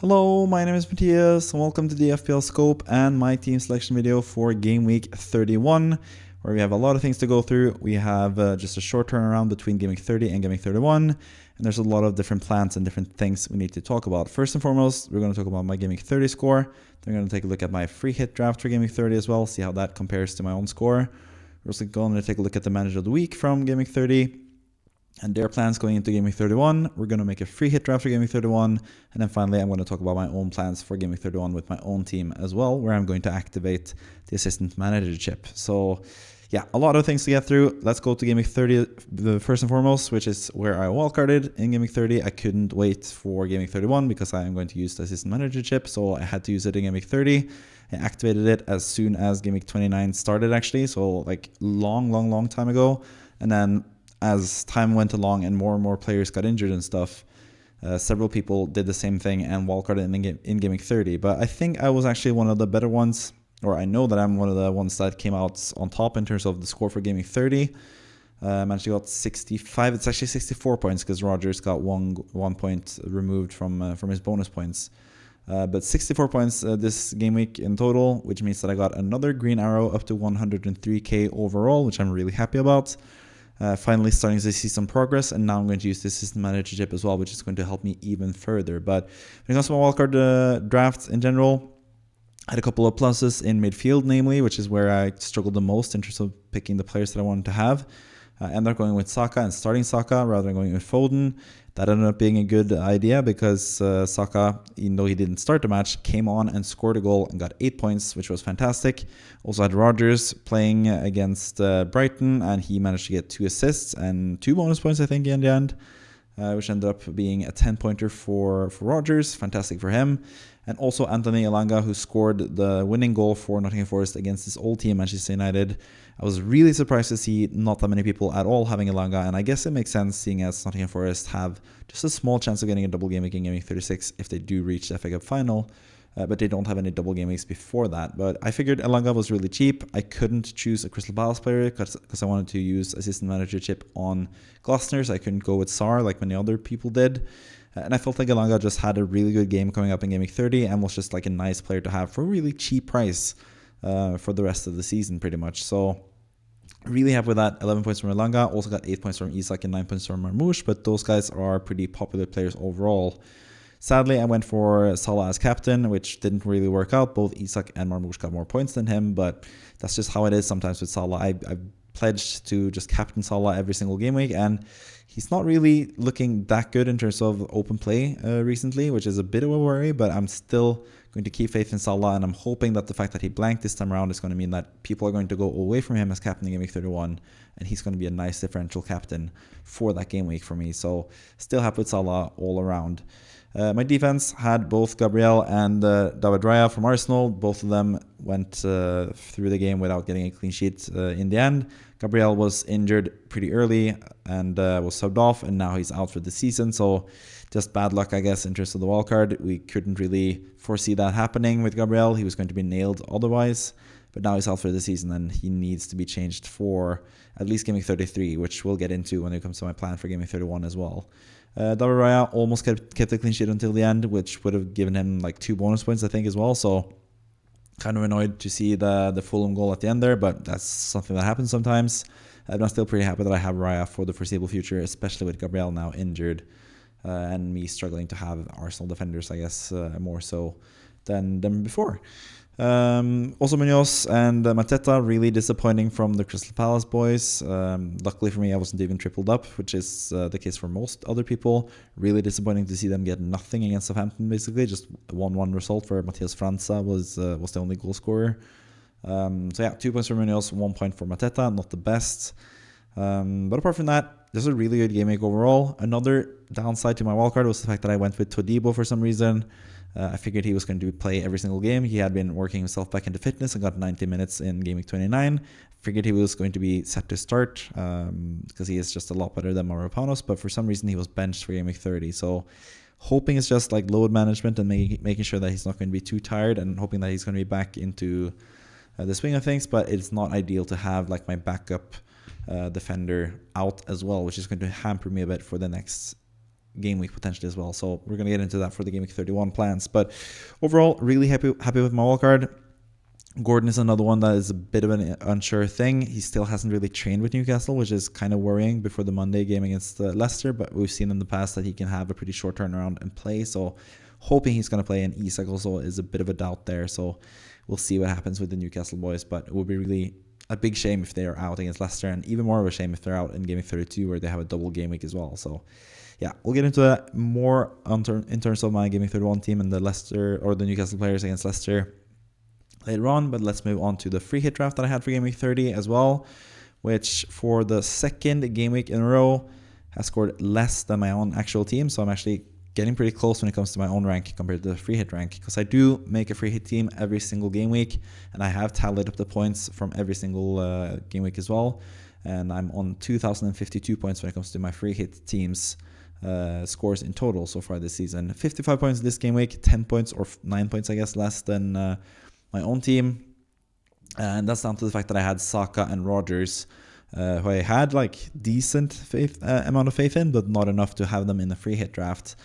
Hello, my name is Matthias, and welcome to the FPL Scope and my team selection video for Game Week 31, where we have a lot of things to go through. We have just a short turnaround between Game Week 30 and Game Week 31, and there's a lot of different plans and different things we need to talk about. First and foremost, we're going to talk about my Game Week 30 score. Then we're going to take a look at my free hit draft for Game Week 30 as well, see how that compares to my own score. We're also going to take a look at the Manager of the Week from Game Week 30. And their plans going into Game Week 31. We're going to make a free hit draft for Game Week 31. And then finally, I'm going to talk about my own plans for Game Week 31 with my own team as well, where I'm going to activate the assistant manager chip. So yeah, a lot of things to get through. Let's go to Game Week 30 the first and foremost, which is where I wildcarded in Game Week 30. I couldn't wait for Game Week 31 because I am going to use the assistant manager chip. So I had to use it in Game Week 30. I activated it as soon as Game Week 29 started actually. So like long time ago. And then as time went along and more players got injured and stuff, several people did the same thing and wildcarded in Game Week 30. But I think I was actually one of the better ones, or I know that I'm one of the ones that came out on top in terms of the score for Game Week 30. Managed to got 65. It's actually 64 points because Rogers got one point removed from his bonus points. But 64 points this game week in total, which means that I got another green arrow up to 103k overall, which I'm really happy about. Finally starting to see some progress, and now I'm going to use this assistant manager chip as well, which is going to help me even further. But when it comes to my wildcard drafts in general, I had a couple of pluses in midfield, namely, which is where I struggled the most in terms of picking the players that I wanted to have. I ended up going with Saka and starting Saka rather than going with Foden. That ended up being a good idea because Saka, even though he didn't start the match, came on and scored a goal and got 8 points, which was fantastic. Also had Rogers playing against Brighton, and he managed to get 2 assists and 2 bonus points, I think, in the end, which ended up being a 10-pointer for Rogers. Fantastic for him. And also Anthony Elanga, who scored the winning goal for Nottingham Forest against his old team, Manchester United. I was really surprised to see not that many people at all having Elanga, and I guess it makes sense seeing as Nottingham Forest have just a small chance of getting a double game week in Game Week 36 if they do reach the FA Cup final, but they don't have any double game weeks before that. But I figured Elanga was really cheap. I couldn't choose a Crystal Palace player because I wanted to use assistant manager chip on Glasner, so I couldn't go with Sarr like many other people did. And I felt like Elanga just had a really good game coming up in Game Week 30 and was just like a nice player to have for a really cheap price for the rest of the season pretty much. So really happy with that. 11 points from Elanga. Also got 8 points from Isak and 9 points from Marmoush, but those guys are pretty popular players overall. Sadly, I went for Salah as captain, which didn't really work out. Both Isak and Marmoush got more points than him, but that's just how it is sometimes with Salah. I pledged to just captain Salah every single game week, and he's not really looking that good in terms of open play recently, which is a bit of a worry, but I'm still going to keep faith in Salah, and I'm hoping that the fact that he blanked this time around is going to mean that people are going to go away from him as captain in Game Week 31, and he's going to be a nice differential captain for that game week for me. So still happy with Salah all around. My defense had both Gabriel and David Raya from Arsenal. Both of them went through the game without getting a clean sheet in the end. Gabriel was injured pretty early and was subbed off, and now he's out for the season. So just bad luck, I guess, in terms of the wildcard. We couldn't really foresee that happening with Gabriel. He was going to be nailed otherwise, but now he's out for the season and he needs to be changed for at least Game Week 33, which we'll get into when it comes to my plan for Game Week 31 as well. David Raya almost kept a clean sheet until the end, which would have given him like 2 bonus points, I think, as well. So kind of annoyed to see the Fulham goal at the end there, but that's something that happens sometimes. I'm still pretty happy that I have Raya for the foreseeable future, especially with Gabriel now injured and me struggling to have Arsenal defenders, I guess, more so than before. Also Munoz and Mateta, really disappointing from the Crystal Palace boys. Luckily for me, I wasn't even tripled up, which is the case for most other people. Really disappointing to see them get nothing against Southampton, basically. Just 1-1 result for Matthias Franza was the only goal scorer. So yeah, 2 points for Munoz, 1 point for Mateta, not the best. But apart from that, this is a really good game week overall. Another downside to my wildcard was the fact that I went with Todibo for some reason. I figured he was going to play every single game. He had been working himself back into fitness and got 90 minutes in Game Week 29. Figured he was going to be set to start because he is just a lot better than Mavropanos, but for some reason he was benched for Game Week 30. So hoping it's just like load management and making sure that he's not going to be too tired, and hoping that he's going to be back into the swing of things. But it's not ideal to have like my backup defender out as well, which is going to hamper me a bit for the next game week potentially as well. So we're going to get into that for the game week 31 plans. But overall, really happy with my wildcard. Gordon is another one that is a bit of an unsure thing. He still hasn't really trained with Newcastle, which is kind of worrying before the Monday game against Leicester. But we've seen in the past that he can have a pretty short turnaround and play. So hoping he's going to play. And Isak also is a bit of a doubt there. So we'll see what happens with the Newcastle boys. But it would be really a big shame if they are out against Leicester. And even more of a shame if they're out in game week 32 where they have a double game week as well. So yeah, we'll get into that more in terms of my game week 31 team and the Leicester or the Newcastle players against Leicester later on. But let's move on to the free hit draft that I had for game week 30 as well, which for the second game week in a row has scored less than my own actual team. So I'm actually getting pretty close when it comes to my own rank compared to the free hit rank, because I do make a free hit team every single game week, and I have tallied up the points from every single game week as well. And I'm on 2,052 points when it comes to my free hit teams scores in total so far this season. 55 points this game week, 10 points or 9 points I guess less than my own team. And that's down to the fact that I had Saka and Rodgers, who I had like decent amount of faith in, but not enough to have them in the free hit draft.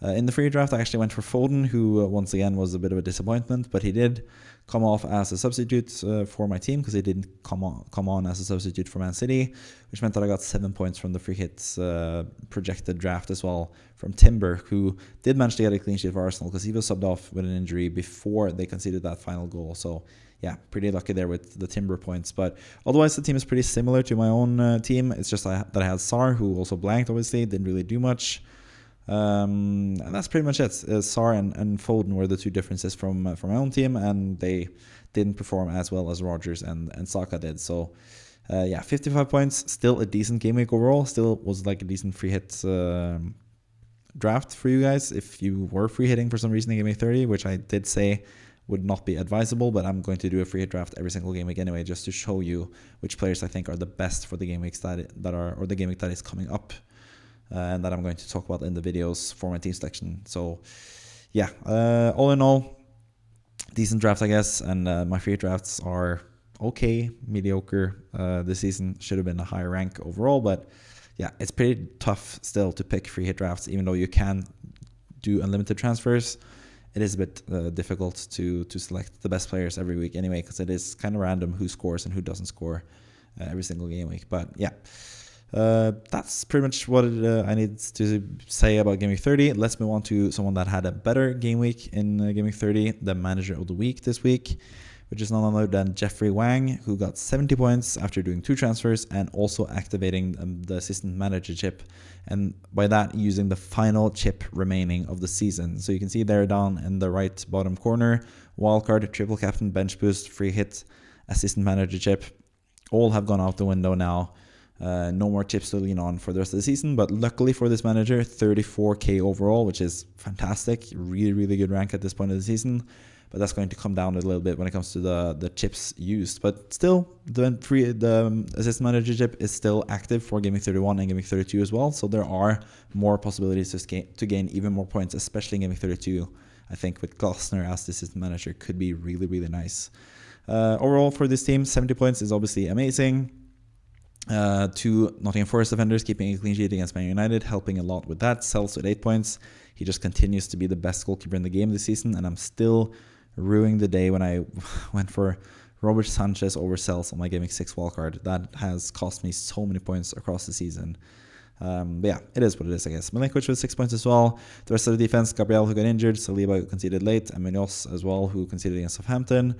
In the free draft, I actually went for Foden, who once again was a bit of a disappointment, but he did come off as a substitute for my team because he didn't come on as a substitute for Man City, which meant that I got 7 points from the free hits projected draft as well from Timber, who did manage to get a clean sheet for Arsenal because he was subbed off with an injury before they conceded that final goal. So yeah, pretty lucky there with the Timber points. But otherwise, the team is pretty similar to my own team. It's just that I had Sar, who also blanked, obviously, didn't really do much. And that's pretty much it. Sar and Foden were the two differences from my own team, and they didn't perform as well as Rodgers and Saka did. So yeah, 55 points, still a decent game week overall. Still was like a decent free hit draft for you guys if you were free hitting for some reason in game week 30, which I did say would not be advisable, but I'm going to do a free hit draft every single game week anyway, just to show you which players I think are the best for the game weeks that are, or the game week that is coming up. And that I'm going to talk about in the videos for my team selection. So yeah, all in all, decent draft, I guess. And my free drafts are okay, mediocre. This season should have been a higher rank overall, but yeah, it's pretty tough still to pick free hit drafts, even though you can do unlimited transfers. It is a bit difficult to select the best players every week anyway, because it is kind of random who scores and who doesn't score every single game week. But yeah. That's pretty much what I need to say about Game Week 30. Let's move on to someone that had a better game week in Game Week 30, the manager of the week this week, which is none other than Jeffrey Wang, who got 70 points after doing 2 transfers and also activating the assistant manager chip, and by that using the final chip remaining of the season. So you can see there down in the right bottom corner, wildcard, triple captain, bench boost, free hit, assistant manager chip, all have gone out the window now. No more chips to lean on for the rest of the season, but luckily for this manager, 34k overall, which is fantastic. Really, really good rank at this point of the season, but that's going to come down a little bit when it comes to the chips used. But still, the assistant manager chip is still active for Game Week 31 and Game Week 32 as well, so there are more possibilities to gain even more points, especially in Game Week 32. I think with Glasner as the assistant manager could be really, really nice. Overall for this team, 70 points is obviously amazing. 2 Nottingham Forest defenders keeping a clean sheet against Man United, helping a lot with that. Sells with 8 points. He just continues to be the best goalkeeper in the game this season, and I'm still ruining the day when I went for Robert Sanchez over Sells on my Game Week 6 wildcard. That has cost me so many points across the season. But yeah, it is what it is, I guess. Milinkovic with 6 points as well. The rest of the defense, Gabriel, who got injured, Saliba, who conceded late, and Munoz as well, who conceded against Southampton.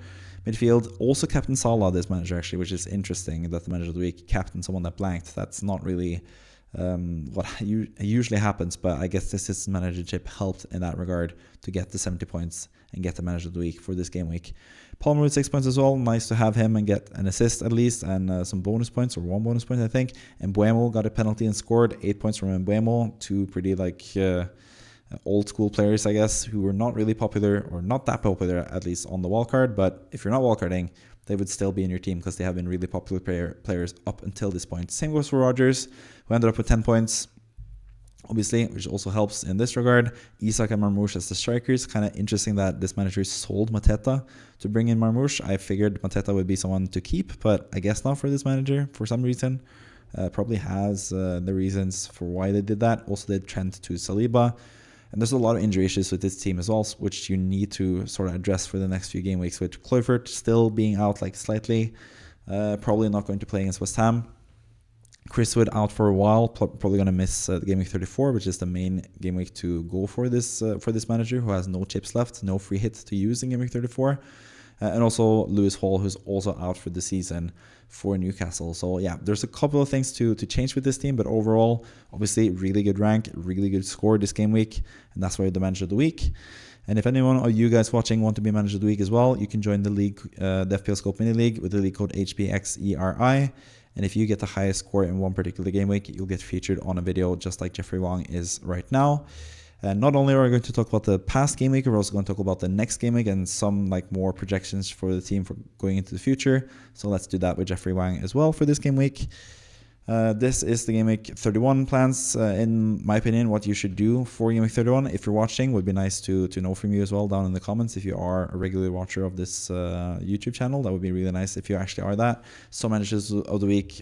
Midfield, also Captain Salah, this manager actually, which is interesting that the manager of the week captain someone that blanked. That's not really what usually happens, but I guess this assistant manager chip helped in that regard to get the 70 points and get the manager of the week for this game week. Palmer with 6 points as well. Nice to have him and get an assist at least, and some bonus points, or 1 bonus point I think. Mbuemo got a penalty and scored 8 points from Mbuemo. 2 pretty old school players, I guess, who were not really popular, or not that popular at least on the wildcard, but if you're not wildcarding, they would still be in your team because they have been really popular players up until this point. Same goes for Rodgers, who ended up with 10 points, obviously, which also helps in this regard. Isak and Marmoush as the strikers. Kind of interesting that this manager sold Mateta to bring in Marmoush. I figured Mateta would be someone to keep, but I guess not for this manager for some reason. probably has the reasons for why they did that. Also, they trend to Saliba. And there's a lot of injury issues with this team as well, which you need to sort of address for the next few game weeks, with Kluivert still being out like slightly, probably not going to play against West Ham. Chris Wood out for a while, probably going to miss the game week 34, which is the main game week to go for this manager who has no chips left, no free hits to use in game week 34. And also Lewis Hall, who's also out for the season for Newcastle. So yeah, there's a couple of things to change with this team, but overall, obviously, really good rank, really good score this game week, and that's why you're the manager of the week. And if anyone of you guys watching want to be manager of the week as well, you can join the league, the FPL Scope Mini League, with the league code hpxeri. And if you get the highest score in one particular game week, you'll get featured on a video just like Jeffrey Wang is right now. And not only are we going to talk about the past game week, we're also going to talk about the next game week and some like more projections for the team for going into the future. So let's do that with Jeffrey Wang as well for this game week. This is the game week 31 plans. In my opinion, what you should do for game week 31, if you're watching, would be nice to know from you as well down in the comments. If you are a regular watcher of this YouTube channel, that would be really nice if you actually are that. Some managers of the week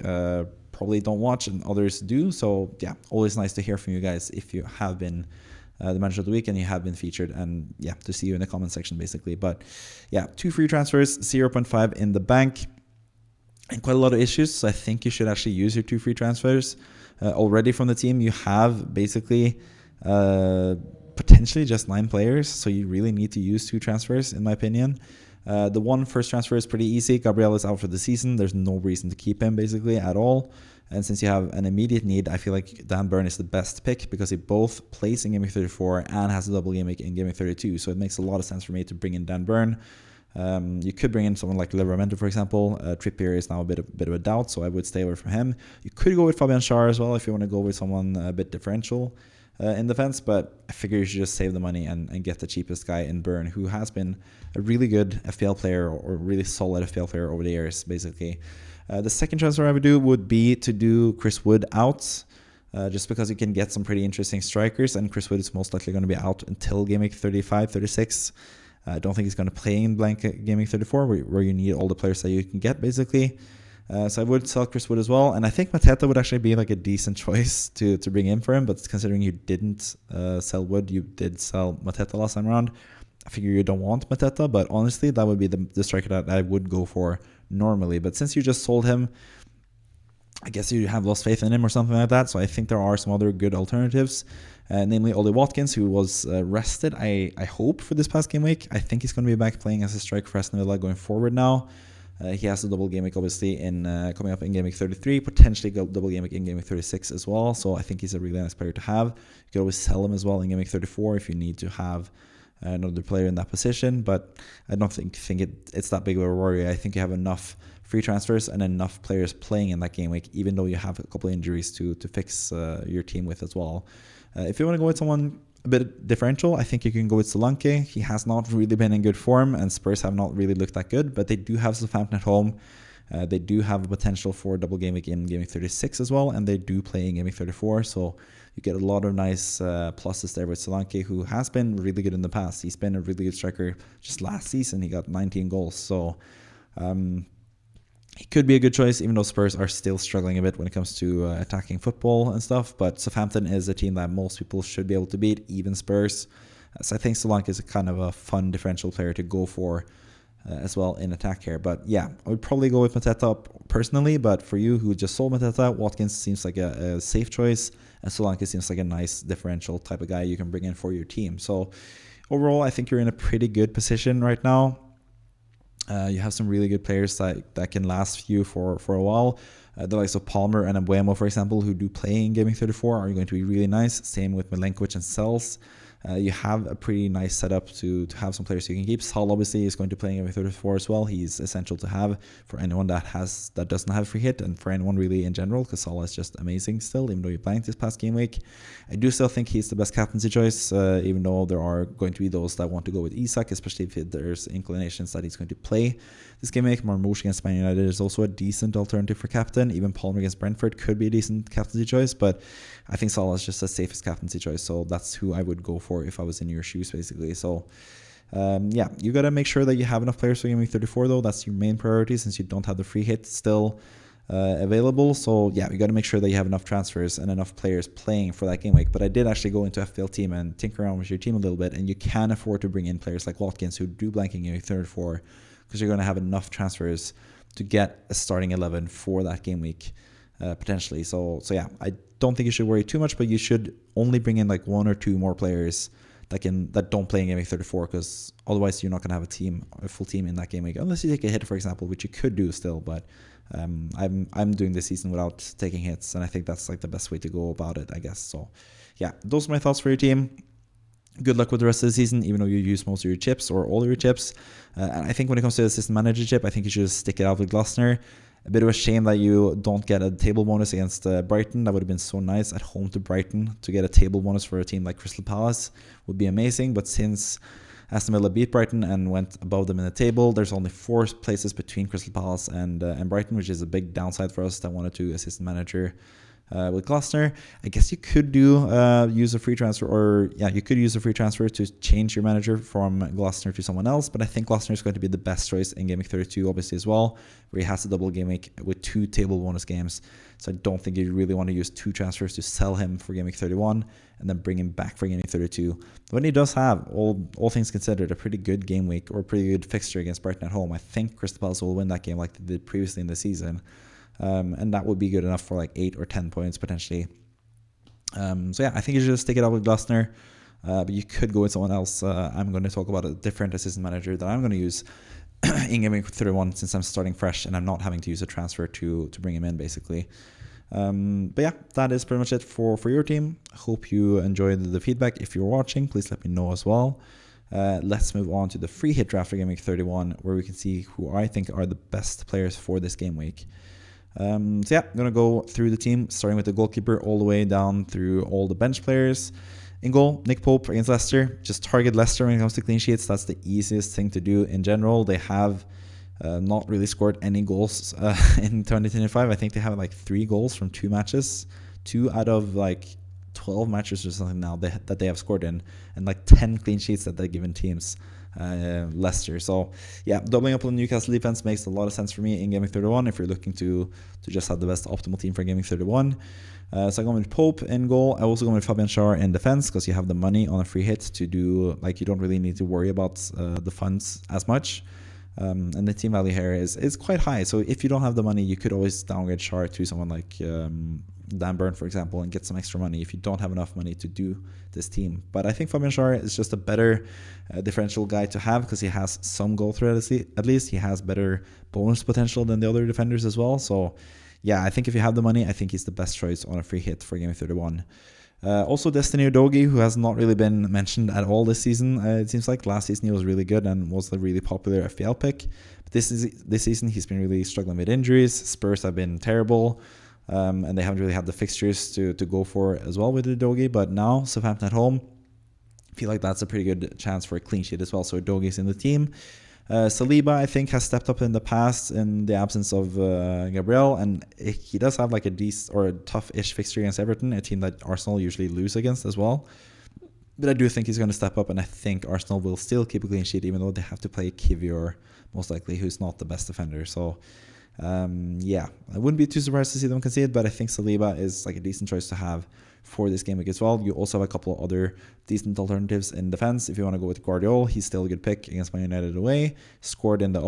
probably don't watch and others do. So yeah, always nice to hear from you guys if you have been the manager of the week and you have been featured, and yeah, to see you in the comment section basically. But yeah, 2 free transfers, 0.5 in the bank, and quite a lot of issues. So I think you should actually use your 2 free transfers already from the team. You have basically potentially just 9 players, so you really need to use 2 transfers in my opinion. The one first transfer is pretty easy. Gabriel is out for the season. There's no reason to keep him basically at all. And since you have an immediate need, I feel like Dan Burn is the best pick because he both plays in Game Week 34 and has a double game week in Game Week 32. So it makes a lot of sense for me to bring in Dan Burn. You could bring in someone like Livramento, for example. Trippier is now a bit of a doubt, so I would stay away from him. You could go with Fabian Schär as well if you want to go with someone a bit differential in defense, but I figure you should just save the money and get the cheapest guy in Burn, who has been a really good FPL player or really solid FPL player over the years, basically. The second transfer I would do would be to do Chris Wood out, just because you can get some pretty interesting strikers, and Chris Wood is most likely going to be out until game week 35, 36. I don't think he's going to play in blank game week 34, where you need all the players that you can get, basically. So I would sell Chris Wood as well, and I think Mateta would actually be like a decent choice to bring in for him, but considering you didn't sell Wood, you did sell Mateta last time around, I figure you don't want Mateta, but honestly, that would be the striker that I would go for normally. But since you just sold him, I guess you have lost faith in him or something like that, so I think there are some other good alternatives, namely Ollie Watkins, who was rested, I hope, for this past game week. I think he's going to be back playing as a striker for Aston Villa going forward now. He has a double game week, obviously, in coming up in game week 33, potentially double game week in game week 36 as well, so I think he's a really nice player to have. You could always sell him as well in game week 34 if you need to have another player in that position, but I don't think it's that big of a worry. I think you have enough free transfers and enough players playing in that game week, even though you have a couple of injuries to fix your team with as well. If you want to go with someone a bit differential, I think you can go with Solanke. He has not really been in good form, and Spurs have not really looked that good, but they do have Southampton at home. They do have a potential for double game week in game week 36 as well, and they do play in game week 34, so you get a lot of nice pluses there with Solanke, who has been really good in the past. He's been a really good striker. Just last season, he got 19 goals, so he could be a good choice, even though Spurs are still struggling a bit when it comes to attacking football and stuff. But Southampton is a team that most people should be able to beat, even Spurs. So I think Solanke is a kind of a fun differential player to go for as well in attack here. But yeah, I would probably go with Mateta personally. But for you who just sold Mateta, Watkins seems like a safe choice, and Solanke seems like a nice differential type of guy you can bring in for your team. So overall, I think you're in a pretty good position right now. You have some really good players that can last you for a while. The likes of Palmer and Mbuemo, for example, who do play in Gaming 34, are going to be really nice. Same with Milenkovic and Sels. You have a pretty nice setup to have some players you can keep. Sal obviously is going to play in Gaming 34 as well. He's essential to have for anyone that doesn't have a free hit, and for anyone really in general, because Sal is just amazing still, even though he blanked this past game week. I do still think he's the best captaincy choice, even though there are going to be those that want to go with Isak, especially if there's inclinations that he's going to play this game week. Marmoush against Man United is also a decent alternative for captain. Even Palmer against Brentford could be a decent captaincy choice, but I think Salah is just the safest captaincy choice, so that's who I would go for if I was in your shoes, basically. So yeah, you got to make sure that you have enough players for Game Week 34, though. That's your main priority, since you don't have the free hit still. available. So yeah, you got to make sure that you have enough transfers and enough players playing for that game week. But I did actually go into FPL team and tinker around with your team a little bit, and you can afford to bring in players like Watkins who do blanking in your third four, because you're going to have enough transfers to get a starting 11 for that game week potentially. So yeah, I don't think you should worry too much, but you should only bring in like 1 or 2 more players that don't play in game week 34, because otherwise you're not going to have a full team in that game week, unless you take a hit, for example, which you could do still. But I'm doing this season without taking hits, and I think that's like the best way to go about it, I guess. So yeah, those are my thoughts for your team. Good luck with the rest of the season, even though you use most of your chips or all of your chips. And I think when it comes to the assistant manager chip, I think you should just stick it out with Glasner. A bit of a shame that you don't get a table bonus against Brighton. That would have been so nice at home to Brighton. To get a table bonus for a team like Crystal Palace would be amazing. But since Aston Villa beat Brighton and went above them in the table, there's only 4 places between Crystal Palace and Brighton, which is a big downside for us that wanted to assistant manager with Glasner. I guess you could use a free transfer, or yeah, you could use a free transfer to change your manager from Glasner to someone else. But I think Glasner is going to be the best choice in Game Week 32, obviously, as well, where he has a double game week with 2 table bonus games. So I don't think you really want to use 2 transfers to sell him for Game Week 31 and then bring him back for Game Week 32. When he does have, all things considered, a pretty good game week or a pretty good fixture against Brighton at home, I think Crystal Palace will win that game like they did previously in the season. And that would be good enough for like 8 or 10 points potentially. So yeah, I think you should just stick it out with Glasner. But you could go with someone else. I'm going to talk about a different assistant manager that I'm going to use in Game Week 31, since I'm starting fresh and I'm not having to use a transfer to bring him in, basically. But yeah, that is pretty much it for your team. Hope you enjoyed the feedback. If you're watching, please let me know as well. Let's move on to the free hit draft for Game Week 31, where we can see who I think are the best players for this game week. So yeah, I'm going to go through the team, starting with the goalkeeper all the way down through all the bench players. In goal, Nick Pope against Leicester. Just target Leicester when it comes to clean sheets. That's the easiest thing to do in general. They have not really scored any goals in 2025. I think they have like 3 goals from 2 matches. 2 out of like 12 matches or something now that they have scored in. And like 10 clean sheets that they've given teams. Leicester. So yeah, doubling up on Newcastle defense makes a lot of sense for me in Game Week 31 if you're looking to just have the best optimal team for Game Week 31. So I'm going with Pope in goal. I also go with Fabian Schär in defense, because you have the money on a free hit to do, like, you don't really need to worry about the funds as much. And the team value here is quite high. So if you don't have the money, you could always downgrade Schär to someone like Dan Burn, for example, and get some extra money if you don't have enough money to do this team. But I think Fabian Schär is just a better differential guy to have, because he has some goal threat at least. He has better bonus potential than the other defenders as well. So yeah, I think if you have the money, I think he's the best choice on a free hit for Game Week 31. Also Destiny Udogie, who has not really been mentioned at all this season. It seems like last season he was really good and was a really popular FPL pick. But this season he's been really struggling with injuries. Spurs have been terrible. And they haven't really had the fixtures to go for as well with Udogie. But now, Southampton at home, I feel like that's a pretty good chance for a clean sheet as well. So Udogie's in the team. Saliba, I think, has stepped up in the past in the absence of Gabriel. And he does have like a decent or a tough-ish fixture against Everton, a team that Arsenal usually lose against as well. But I do think he's going to step up, and I think Arsenal will still keep a clean sheet, even though they have to play Kivior, most likely, who's not the best defender. So yeah, I wouldn't be too surprised to see them concede, but I think Saliba is like a decent choice to have for this game week as well. You also have a couple of other decent alternatives in defense. If you want to go with Guardiola, he's still a good pick against Man United away. Scored in the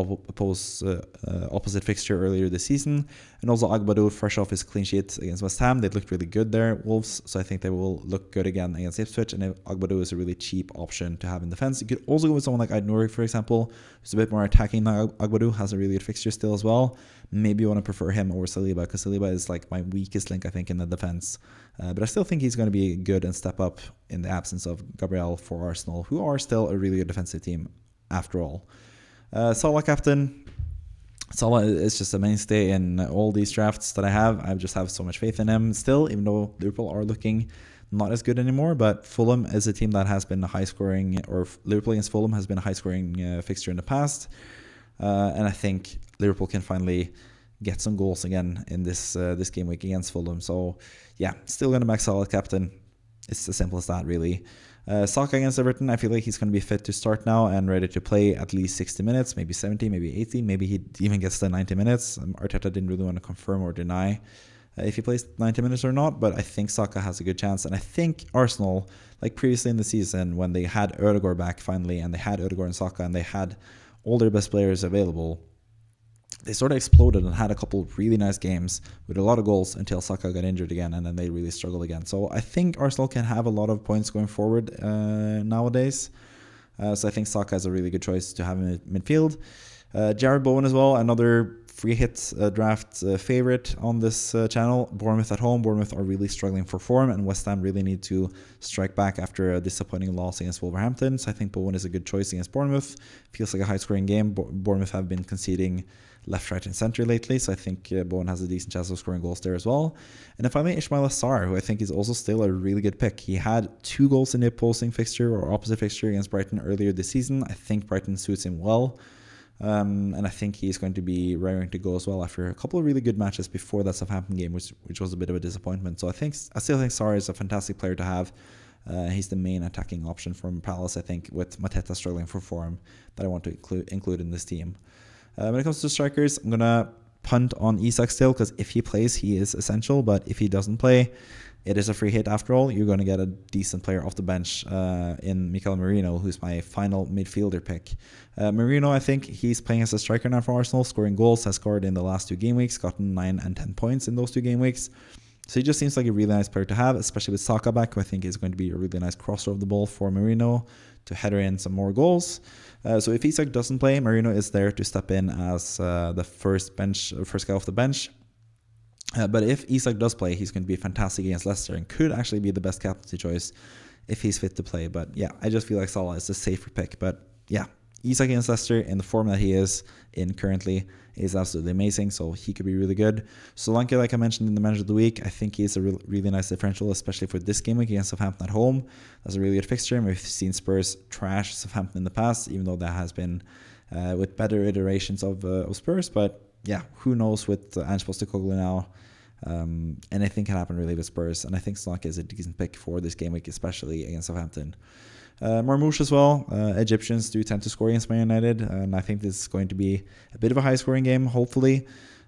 opposite fixture earlier this season. And also Agbadou, fresh off his clean sheet against West Ham. They looked really good there, Wolves, so I think they will look good again against Ipswich. And Agbadou is a really cheap option to have in defense. You could also go with someone like Aït-Nouri, for example, who's a bit more attacking than Agbadou, has a really good fixture still as well. Maybe you want to prefer him over Saliba, because Saliba is like my weakest link, I think, in the defense. But I still think he's going to be good and step up in the absence of Gabriel for Arsenal, who are still a really good defensive team after all. Salah captain. Salah is just a mainstay in all these drafts that I have. I just have so much faith in him still, even though Liverpool are looking not as good anymore. But Fulham is a team that has been a high-scoring, or Liverpool against Fulham has been a high-scoring fixture in the past. And I think Liverpool can finally get some goals again in this game week against Fulham. So yeah, still going to max Salah captain. It's as simple as that, really. Saka against Everton, I feel like he's going to be fit to start now and ready to play at least 60 minutes, maybe 70, maybe 80, maybe he even gets the 90 minutes. Arteta didn't really want to confirm or deny if he plays 90 minutes or not, but I think Saka has a good chance. And I think Arsenal, like previously in the season when they had Ødegaard back finally, and they had Ødegaard and Saka, and they had all their best players available, they sort of exploded and had a couple of really nice games with a lot of goals until Saka got injured again, and then they really struggled again. So I think Arsenal can have a lot of points going forward nowadays. So I think Saka is a really good choice to have in midfield. Jared Bowen as well, another free hit draft favorite on this channel. Bournemouth at home. Bournemouth are really struggling for form, and West Ham really need to strike back after a disappointing loss against Wolverhampton. So I think Bowen is a good choice against Bournemouth. Feels like a high-scoring game. Bournemouth have been conceding left, right, and center lately, so I think Bowen has a decent chance of scoring goals there as well. And if I may, Ismail Assar, who I think is also still a really good pick. He had 2 goals in the opposing fixture or opposite fixture against Brighton earlier this season. I think Brighton suits him well. And I think he's going to be raring to go as well after a couple of really good matches before that Southampton game, which was a bit of a disappointment. So I still think Sarr is a fantastic player to have. He's the main attacking option from Palace, I think, with Mateta struggling for form, that I want to include in this team. When it comes to strikers, I'm going to punt on Isak still, because if he plays, he is essential. But if he doesn't play, it is a free hit after all. You're going to get a decent player off the bench in Mikel Merino, who's my final midfielder pick. Merino, I think he's playing as a striker now for Arsenal, scoring goals, has scored in the last 2 game weeks, gotten 9 and 10 points in those 2 game weeks. So he just seems like a really nice player to have, especially with Saka back, who I think is going to be a really nice crosser of the ball for Merino to header in some more goals. So if Isak doesn't play, Merino is there to step in as the first guy off the bench. But if Isak does play, he's going to be fantastic against Leicester and could actually be the best captaincy choice if he's fit to play. But yeah, I just feel like Salah is the safer pick. But yeah, Isak against Leicester in the form that he is in currently is absolutely amazing, so he could be really good. Solanke, like I mentioned in the Manager of the Week, I think he's a really nice differential, especially for this game week against Southampton at home. That's a really good fixture, and we've seen Spurs trash Southampton in the past, even though that has been with better iterations of Spurs. But yeah, who knows with Ange Postecoglou now. Anything can happen really with Spurs, and I think Solanke is a decent pick for this game week, especially against Southampton. Marmoush as well. Egyptians do tend to score against Man United, and I think this is going to be a bit of a high-scoring game, hopefully.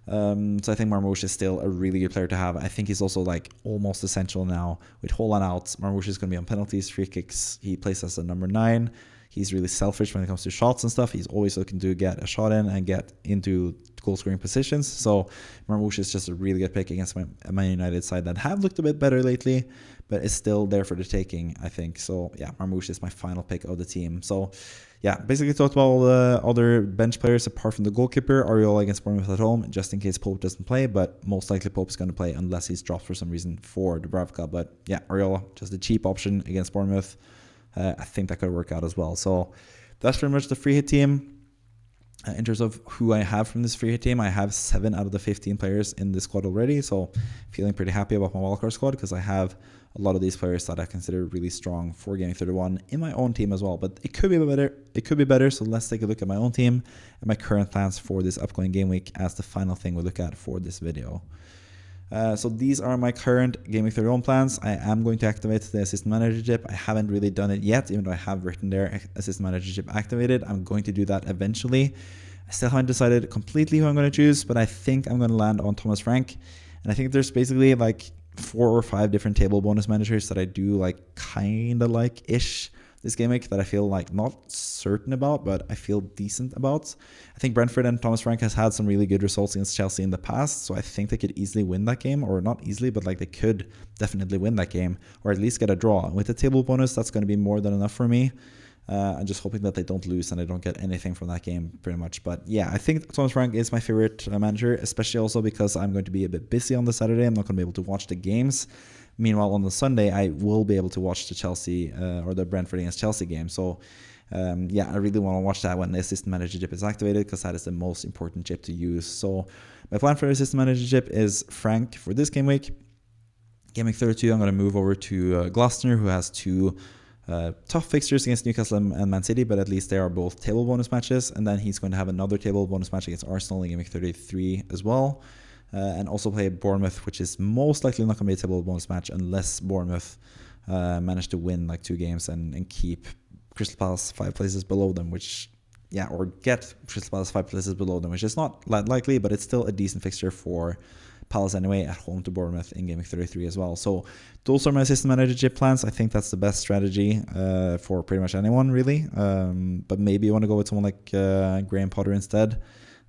So I think Marmoush is still a really good player to have. I think he's also like almost essential now. With Haaland out, Marmoush is going to be on penalties, free kicks. He plays as a number 9. He's really selfish when it comes to shots and stuff. He's always looking to get a shot in and get into goal-scoring positions. So Marmoush is just a really good pick against Man United side that have looked a bit better lately, but is still there for the taking, I think. So yeah, Marmoush is my final pick of the team. So yeah, basically talked about all the other bench players apart from the goalkeeper. Areola against Bournemouth at home, just in case Pope doesn't play, but most likely Pope is going to play unless he's dropped for some reason for Dubravka. But yeah, Areola, just a cheap option against Bournemouth. I think that could work out as well. So that's pretty much the free hit team. In terms of who I have from this free hit team, I have 7 out of the 15 players in this squad already. So feeling pretty happy about my wildcard squad, because I have a lot of these players that I consider really strong for Game 31 in my own team as well. But it could be better. It could be better. So let's take a look at my own team and my current plans for this upcoming game week as the final thing we look at for this video. So these are my current Game Week 31 plans. I am going to activate the Assistant Manager chip. I haven't really done it yet, even though I have written there Assistant Manager chip activated. I'm going to do that eventually. I still haven't decided completely who I'm going to choose, but I think I'm going to land on Thomas Frank. And I think there's basically like 4 or 5 different table bonus managers that I do like kind of like-ish this game week that I feel like not certain about, but I feel decent about. I think Brentford and Thomas Frank has had some really good results against Chelsea in the past, so I think they could easily win that game, or not easily, but like they could definitely win that game, or at least get a draw. With the table bonus, that's going to be more than enough for me. I'm just hoping that they don't lose and I don't get anything from that game pretty much. But yeah, I think Thomas Frank is my favorite manager, especially also because I'm going to be a bit busy on the Saturday. I'm not going to be able to watch the games. Meanwhile, on the Sunday, I will be able to watch the Chelsea or the Brentford against Chelsea game. So yeah, I really want to watch that when the Assistant Manager chip is activated, because that is the most important chip to use. So my plan for the Assistant Manager chip is Frank for this game week. Game week 32, I'm going to move over to Glasner, who has 2 tough fixtures against Newcastle and Man City, but at least they are both table bonus matches. And then he's going to have another table bonus match against Arsenal in Game week 33 as well. And also play Bournemouth, which is most likely not going to be a table bonus match unless Bournemouth managed to win like 2 games and keep Crystal Palace 5 places below them, which, yeah, or get Crystal Palace 5 places below them, which is not that likely, but it's still a decent fixture for Palace anyway, at home to Bournemouth in Game Week 33 as well. So those are my assistant managership plans. I think that's the best strategy for pretty much anyone, really. But maybe you want to go with someone like Graham Potter instead,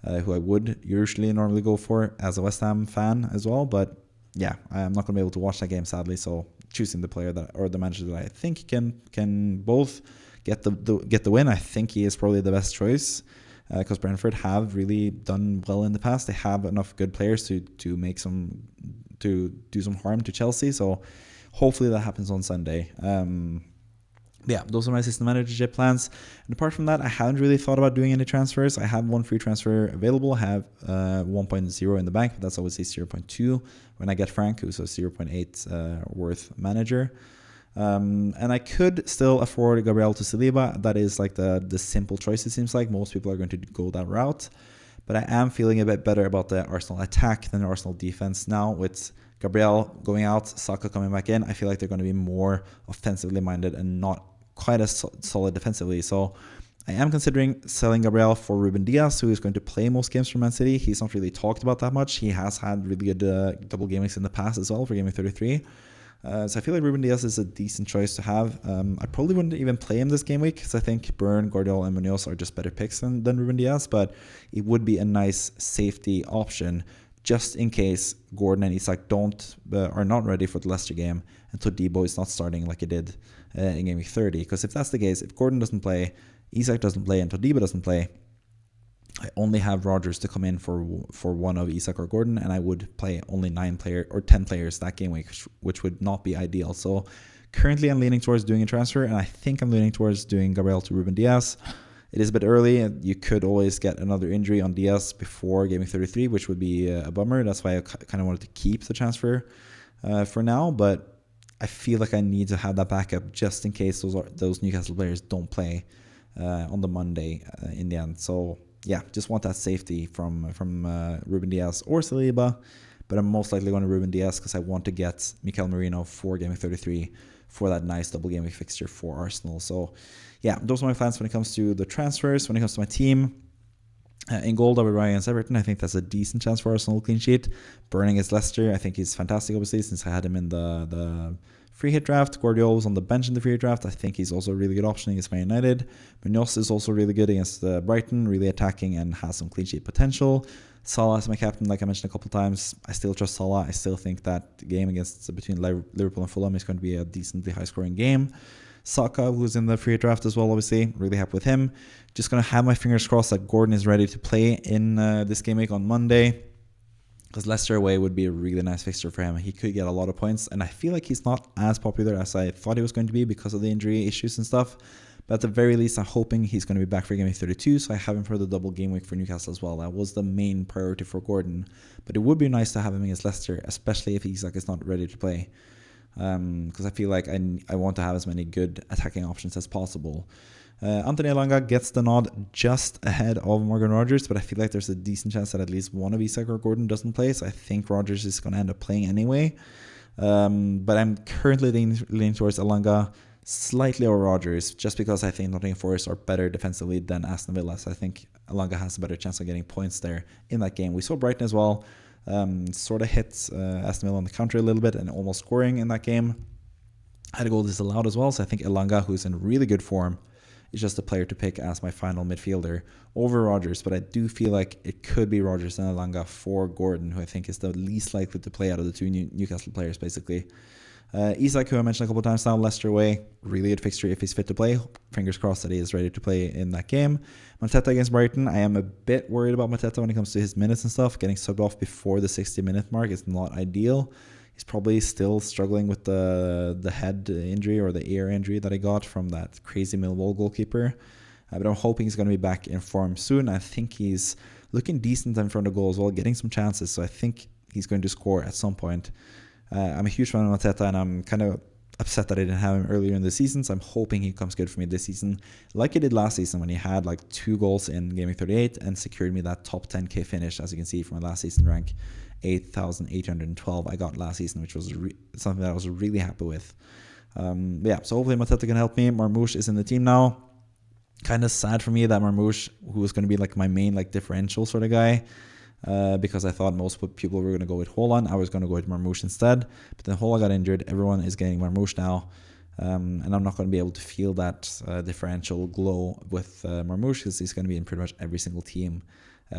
who I would usually normally go for as a West Ham fan as well. But yeah, I'm not going to be able to watch that game, sadly. So choosing the player that, or the manager that I think can both get the win, I think he is probably the best choice. Because Brentford have really done well in the past. They have enough good players to do some harm to Chelsea. So hopefully that happens on Sunday. Yeah, those are my assistant managership plans. And apart from that, I haven't really thought about doing any transfers. I have one free transfer available. I have 1.0 in the bank, but that's obviously 0.2 when I get Frank, who's a 0.8 worth manager. And I could still afford Gabriel to Saliba. That is like the simple choice, it seems like. Most people are going to go that route. But I am feeling a bit better about the Arsenal attack than the Arsenal defense now. With Gabriel going out, Saka coming back in, I feel like they're going to be more offensively minded and not quite as solid defensively. So I am considering selling Gabriel for Ruben Diaz, who is going to play most games for Man City. He's not really talked about that much. He has had really good double game weeks in the past as well for Game Week 33. So I feel like Ruben Diaz is a decent choice to have. I probably wouldn't even play him this game week because I think Burn, Guardiola, and Munoz are just better picks than Ruben Diaz, but it would be a nice safety option just in case Gordon and Isak are not ready for the Leicester game and Todibo is not starting like he did in Game Week 30. Because if that's the case, if Gordon doesn't play, Isak doesn't play, and Todibo doesn't play, I only have Rodgers to come in for one of Isak or Gordon, and I would play only 10 players that game week, which would not be ideal. So currently I'm leaning towards doing a transfer, and I think I'm leaning towards doing Gabriel to Ruben Diaz. It is a bit early, and you could always get another injury on Diaz before Game Week 33, which would be a bummer. That's why I kind of wanted to keep the transfer for now, but I feel like I need to have that backup just in case those Newcastle players don't play on the Monday in the end. So yeah, just want that safety from Ruben Diaz or Saliba, but I'm most likely going to Ruben Diaz because I want to get Mikel Merino for Game Week 33 for that nice double game week fixture for Arsenal. So yeah, those are my plans when it comes to the transfers. When it comes to my team, in goal, David Raya against Everton, I think that's a decent chance for Arsenal clean sheet. Burning against Leicester, I think he's fantastic, obviously, since I had him in the free hit draft. Guardiola was on the bench in the free hit draft. I think he's also a really good option against Man United. Munoz is also really good against Brighton, really attacking and has some clean sheet potential. Salah is my captain, like I mentioned a couple times. I still trust Salah. I still think that the game between Liverpool and Fulham is going to be a decently high-scoring game. Saka, who's in the free hit draft as well, obviously. Really happy with him. Just going to have my fingers crossed that Gordon is ready to play in this game week on Monday. Because Leicester away would be a really nice fixture for him. He could get a lot of points. And I feel like he's not as popular as I thought he was going to be because of the injury issues and stuff. But at the very least, I'm hoping he's going to be back for Game Week 32. So I have him for the double game week for Newcastle as well. That was the main priority for Gordon. But it would be nice to have him against Leicester, especially if Isak is not ready to play. Because I feel like I want to have as many good attacking options as possible. Anthony Elanga gets the nod just ahead of Morgan Rodgers, but I feel like there's a decent chance that at least one of Isak or Gordon doesn't play, so I think Rodgers is going to end up playing anyway. But I'm currently leaning towards Elanga slightly over Rodgers, just because I think Nottingham Forest are better defensively than Aston Villa, so I think Elanga has a better chance of getting points there in that game. We saw Brighton as well, sort of hit Aston Villa on the counter a little bit and almost scoring in that game. Had a goal disallowed as well, so I think Elanga, who's in really good form, is just a player to pick as my final midfielder over Rodgers, but I do feel like it could be Rodgers and Elanga for Gordon, who I think is the least likely to play out of the two Newcastle players, basically. Isak, who I mentioned a couple of times now, Leicester away, really good fixture if he's fit to play. Fingers crossed that he is ready to play in that game. Mateta against Brighton, I am a bit worried about Mateta when it comes to his minutes and stuff. Getting subbed off before the 60-minute mark is not ideal. He's probably still struggling with the head injury or the ear injury that he got from that crazy Millwall goalkeeper. But I'm hoping he's going to be back in form soon. I think he's looking decent in front of goal as well, getting some chances. So I think he's going to score at some point. I'm a huge fan of Mateta, and I'm kind of upset that I didn't have him earlier in the season. So I'm hoping he comes good for me this season, like he did last season when he had like 2 goals in Game Week 38 and secured me that top 10k finish, as you can see from my last season rank. 8,812 I got last season, which was something that I was really happy with. Yeah, so hopefully Mateta can help me. Marmouche is in the team now. Kind of sad for me that Marmouche, who was going to be like my main like differential sort of guy, because I thought most people were going to go with Haaland. I was going to go with Marmouche instead, but then Haaland got injured. Everyone is getting Marmouche now, and I'm not going to be able to feel that differential glow with Marmouche, because he's going to be in pretty much every single team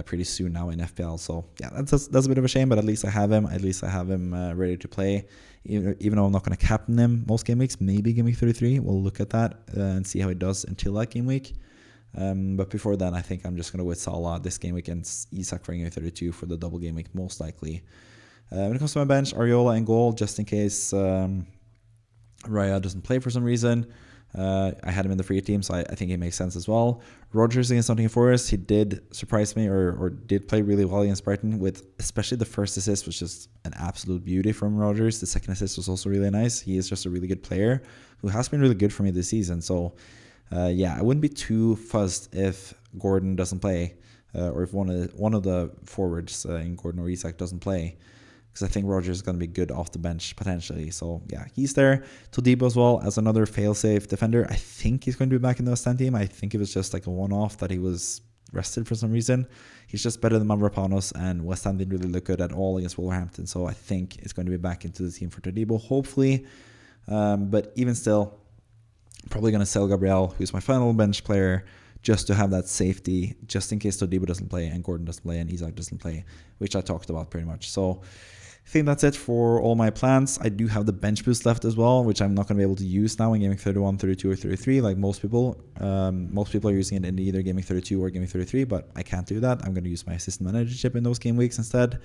pretty soon now in FPL. So yeah, that's a bit of a shame, but at least I have him. At least I have him ready to play, even though I'm not going to captain him most game weeks. Maybe game week 33, we'll look at that and see how he does until that game week. But before then, I think I'm just going to with Salah this game week and Isak for game week 32 for the double game week, most likely. When it comes to my bench, Areola in goal, just in case Raya doesn't play for some reason. I had him in the free team, so I think it makes sense as well. Rodgers against Nottingham Forest, he did surprise me, or did play really well against Brighton, with especially the first assist, which is an absolute beauty from Rodgers. The second assist was also really nice. He is just a really good player who has been really good for me this season. So yeah, I wouldn't be too fussed if Gordon doesn't play, or if one of the forwards in Gordon or Isak doesn't play, because I think Rodgers is going to be good off the bench potentially. So yeah, he's there. Todibo as well as another fail-safe defender. I think he's going to be back in the West Ham team. I think it was just like a one-off that he was rested for some reason. He's just better than Mavropanos, and West Ham didn't really look good at all against Wolverhampton. So I think it's going to be back into the team for Todibo, hopefully. But even still, probably going to sell Gabriel, who's my final bench player, just to have that safety, just in case Todibo doesn't play and Gordon doesn't play and Isak doesn't play, which I talked about pretty much. So I think that's it for all my plans. I do have the bench boost left as well, which I'm not going to be able to use now in gaming 31, 32, or 33 like most people. Most people are using it in either gaming 32 or gaming 33, but I can't do that. I'm going to use my assistant manager chip in those game weeks instead.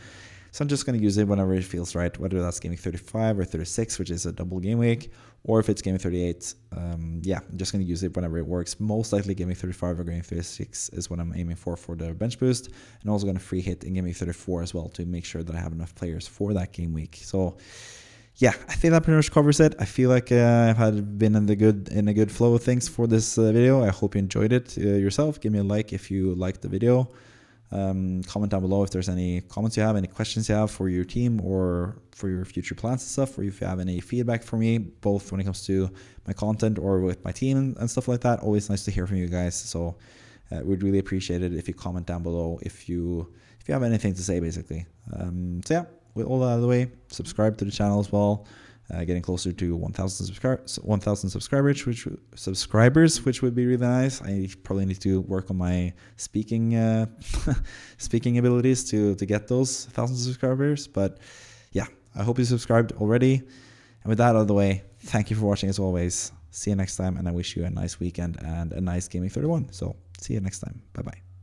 So I'm just going to use it whenever it feels right, whether that's gaming 35 or 36, which is a double game week, or if it's gaming 38. Yeah, I'm just going to use it whenever it works. Most likely gaming 35 or gaming 36 is what I'm aiming for the bench boost. And also going to free hit in gaming 34 as well to make sure that I have enough players for that game week. So yeah, I think that pretty much covers it. I feel like I've been in a good flow of things for this video. I hope you enjoyed it yourself. Give me a like if you liked the video. Comment down below if there's any comments you have, any questions you have for your team or for your future plans and stuff, or if you have any feedback for me, both when it comes to my content or with my team and stuff like that. Always nice to hear from you guys. So we'd really appreciate it if you comment down below if you have anything to say, basically. So yeah, with all that out of the way, subscribe to the channel as well. Getting closer to 1,000 subscribers, which would be really nice. I probably need to work on my speaking abilities to get those 1,000 subscribers. But yeah, I hope you subscribed already. And with that out of the way, thank you for watching as always. See you next time, and I wish you a nice weekend and a nice gaming 31. So see you next time. Bye bye.